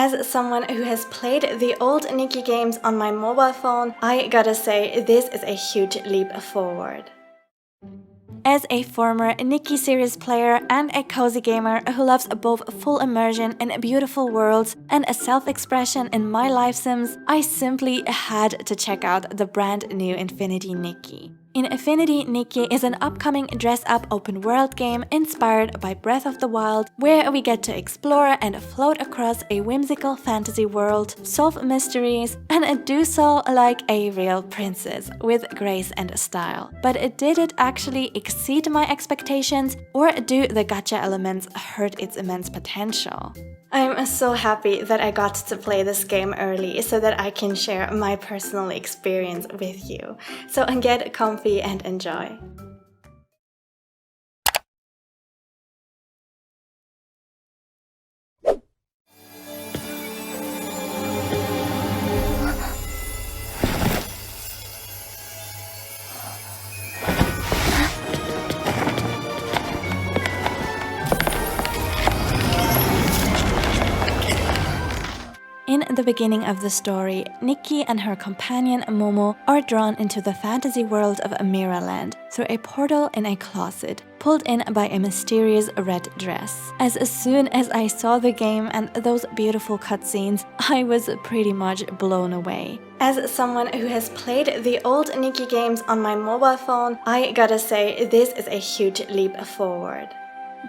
As someone who has played the old Nikki games on my mobile phone, I gotta say this is a huge leap forward. As a former Nikki series player and a cozy gamer who loves both full immersion in beautiful worlds and a self-expression in my life sims, I simply had to check out the brand new Infinity Nikki. Infinity Nikki is an upcoming dress-up open-world game inspired by Breath of the Wild, where we get to explore and float across a whimsical fantasy world, solve mysteries, and do so like a real princess, with grace and style. But did it actually exceed my expectations, or do the gacha elements hurt its immense potential? I'm so happy that I got to play this game early so that I can share my personal experience with you. So get comfy and enjoy. In the beginning of the story, Nikki and her companion Momo are drawn into the fantasy world of Miraland through a portal in a closet, pulled in by a mysterious red dress. As soon as I saw the game and those beautiful cutscenes, I was pretty much blown away. As someone who has played the old Nikki games on my mobile phone, I gotta say this is a huge leap forward.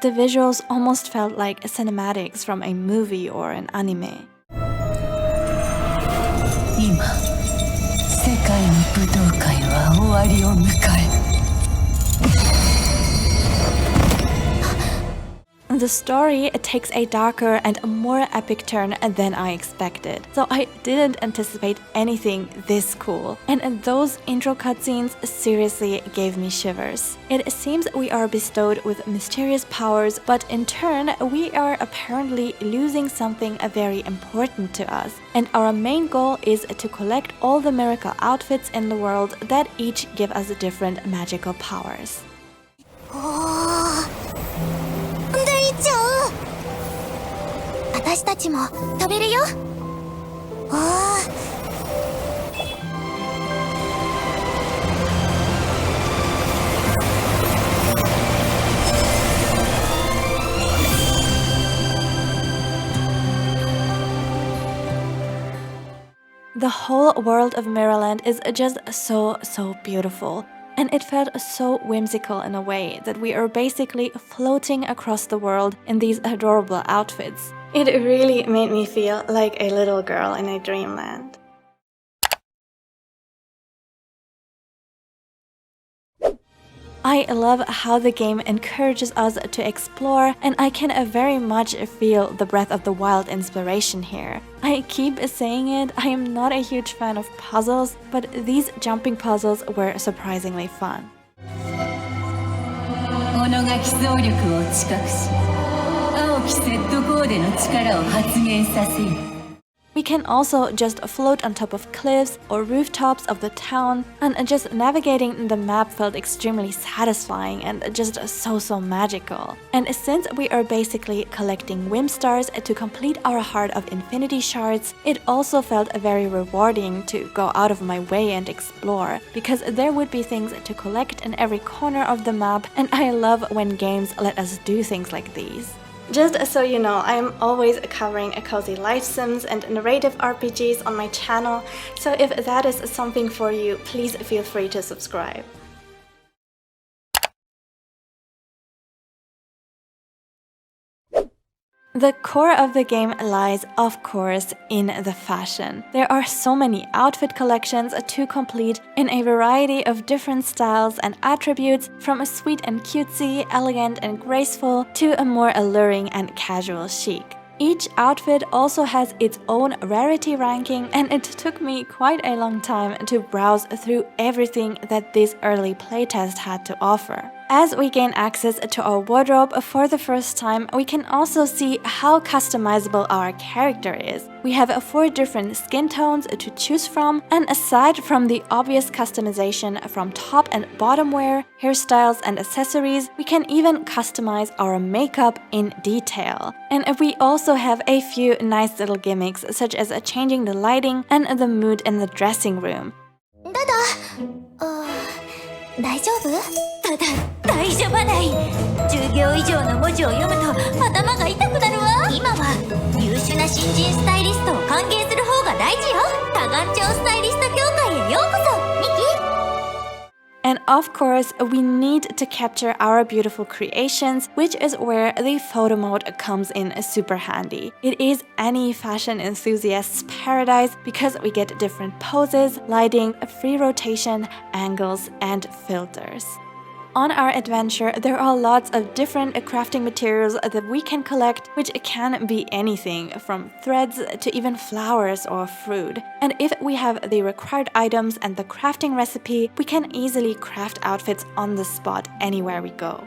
The visuals almost felt like cinematics from a movie or an anime. 今、世界の武道会は終わりを迎え。The story takes a darker and more epic turn than I expected, so I didn't anticipate anything this cool. And those intro cutscenes seriously gave me shivers. It seems we are bestowed with mysterious powers, but in turn, we are apparently losing something very important to us. And our main goal is to collect all the miracle outfits in the world that each give us different magical powers. 私たちも飛べるよ。The whole world of Miraland is just so beautiful. And it felt so whimsical in a way that we are basically floating across the world in these adorable outfits. It really made me feel like a little girl in a dreamland. I love how the game encourages us to explore, and I can very much feel the Breath of the Wild inspiration here. I keep saying it, I am not a huge fan of puzzles, but these jumping puzzles were surprisingly fun. We can also just float on top of cliffs or rooftops of the town, and just navigating the map felt extremely satisfying and just so magical. And since we are basically collecting Whim Stars to complete our Heart of Infinity shards, it also felt very rewarding to go out of my way and explore, because there would be things to collect in every corner of the map, and I love when games let us do things like these. Just so you know, I am always covering cozy life sims and narrative RPGs on my channel, so if that is something for you, please feel free to subscribe. The core of the game lies, of course, in the fashion. There are so many outfit collections to complete in a variety of different styles and attributes, from a sweet and cutesy, elegant and graceful, to a more alluring and casual chic. Each outfit also has its own rarity ranking, and it took me quite a long time to browse through everything that this early playtest had to offer. As we gain access to our wardrobe for the first time, we can also see how customizable our character is. We have 4 different skin tones to choose from, and aside from the obvious customization from top and bottom wear, hairstyles and accessories, we can even customize our makeup in detail. And we also have a few nice little gimmicks, such as changing the lighting and the mood in the dressing room. 大丈夫？大丈夫ない10行以上の文字を読むと頭が痛くなるわ今は優秀な新人スタイリストを歓迎する方が大事よ多眼鏡スタイリスト協会へようこそニキ And of course, we need to capture our beautiful creations, which is where the photo mode comes in super handy. It is any fashion enthusiast's paradise because we get different poses, lighting, free rotation, angles, and filters. On our adventure, there are lots of different crafting materials that we can collect, which can be anything from threads to even flowers or fruit. And if we have the required items and the crafting recipe, we can easily craft outfits on the spot anywhere we go.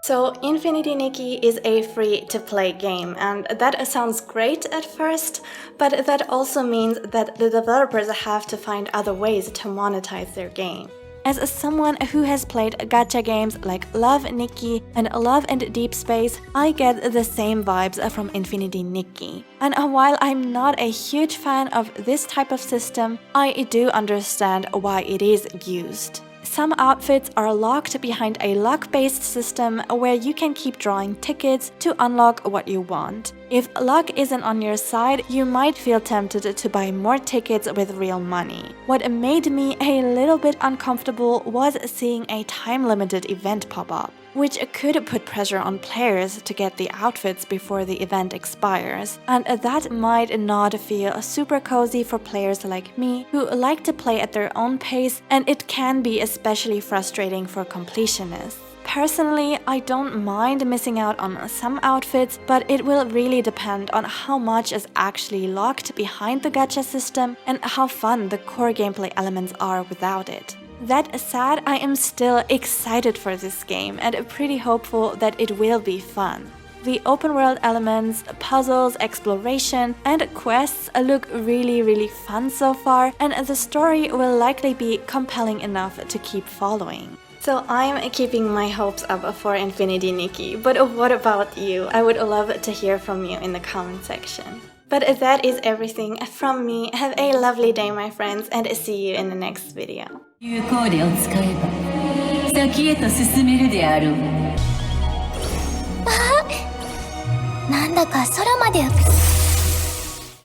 So Infinity Nikki is a free-to-play game, and that sounds great at first, but that also means that the developers have to find other ways to monetize their game. As someone who has played gacha games like Love Nikki and Love and Deep Space, I get the same vibes from Infinity Nikki. And while I'm not a huge fan of this type of system, I do understand why it is used. Some outfits are locked behind a luck-based system where you can keep drawing tickets to unlock what you want. If luck isn't on your side, you might feel tempted to buy more tickets with real money. What made me a little bit uncomfortable was seeing a time-limited event pop up, which could put pressure on players to get the outfits before the event expires. And that might not feel super cozy for players like me, who like to play at their own pace, and it can be especially frustrating for completionists. Personally, I don't mind missing out on some outfits, but it will really depend on how much is actually locked behind the gacha system and how fun the core gameplay elements are without it. That said, I am still excited for this game and pretty hopeful that it will be fun. The open world elements, puzzles, exploration, and quests look really fun so far, and the story will likely be compelling enough to keep following. So I'm keeping my hopes up for Infinity Nikki, but what about you? I would love to hear from you in the comment section. But that is everything from me. Have a lovely day, my friends, and see you in the next video. 有効でを使えば先へと進めるであろう。なんだか空まで